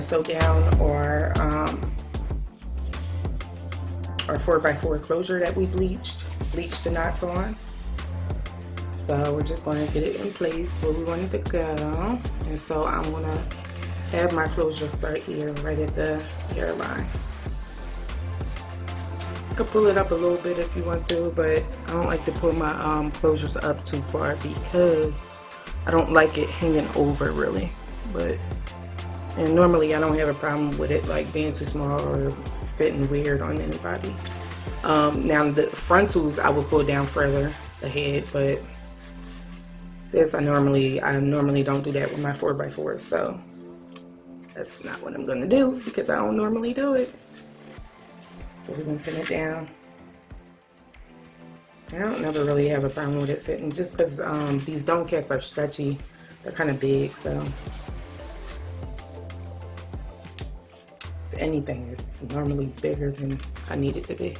sew down our 4x4 closure that we bleached the knots on. So we're just going to get it in place where we want it to go. And so I'm going to have my closure start here, right at the hairline. You can pull it up a little bit if you want to, but I don't like to pull my closures up too far because I don't like it hanging over really. And normally I don't have a problem with it like being too small or fitting weird on anybody. Now the frontals I will pull down further ahead, but this I normally don't do that with my 4x4, so that's not what I'm gonna do because I don't normally do it. So we're gonna pin it down. I don't never really have a problem with it fitting, just because these dome caps are stretchy. They're kind of big, so if anything, it's normally bigger than I need it to be.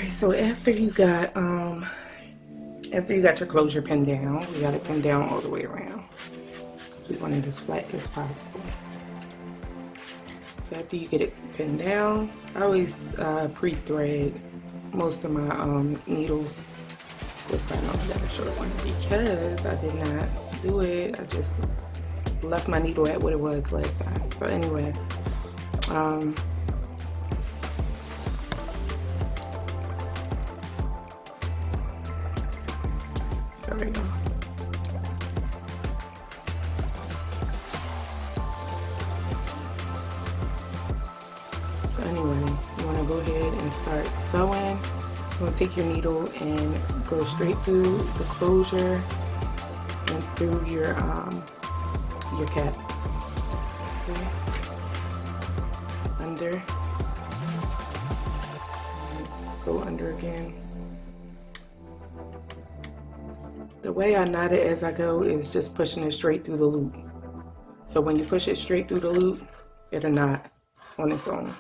So after you got your closure pinned down, you got it pinned down all the way around because we want it as flat as possible. So after you get it pinned down, I always pre-thread most of my needles. This time I got a short one because I did not do it. I just left my needle at what it was last time. So anyway, sorry y'all. So anyway, you want to go ahead and start sewing. You want to take your needle and go straight through the closure and through your cap. Okay. Under. Go under again. The way I knot it as I go is just pushing it straight through the loop. So when you push it straight through the loop, it'll knot on its own.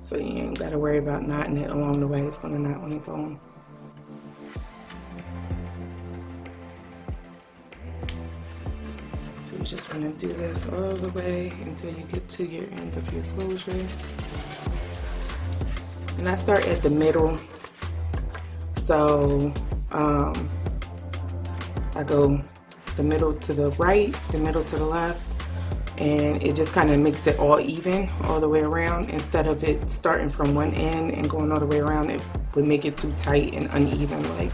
So you ain't got to worry about knotting it along the way. It's going to knot on its own. So you just want to do this all the way until you get to your end of your closure. And I start at the middle. So I go the middle to the right, the middle to the left, and it just kind of makes it all even all the way around. Instead of it starting from one end and going all the way around, it would make it too tight and uneven. Like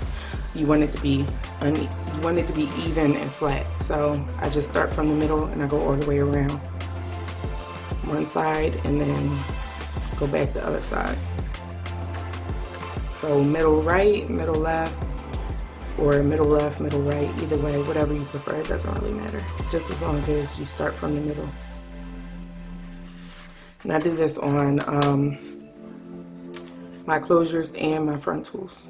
you want it to be even and flat. So I just start from the middle and I go all the way around one side and then go back the other side. So middle right, middle left, or middle left, middle right, either way, whatever you prefer, it doesn't really matter. Just as long as you start from the middle. And I do this on my closures and my frontals.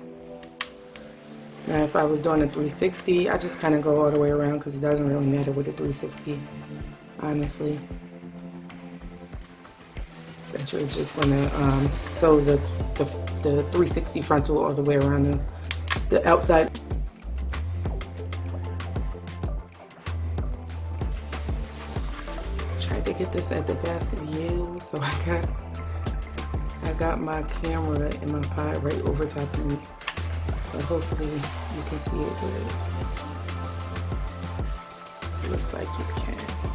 Now if I was doing a 360, I just kind of go all the way around because it doesn't really matter with the 360, honestly. Since you're just going to sew the 360 frontal all the way around the outside. Tried to get this at the best view, so I got my camera and my pod right over top of me. So hopefully you can see it good. Looks like you can.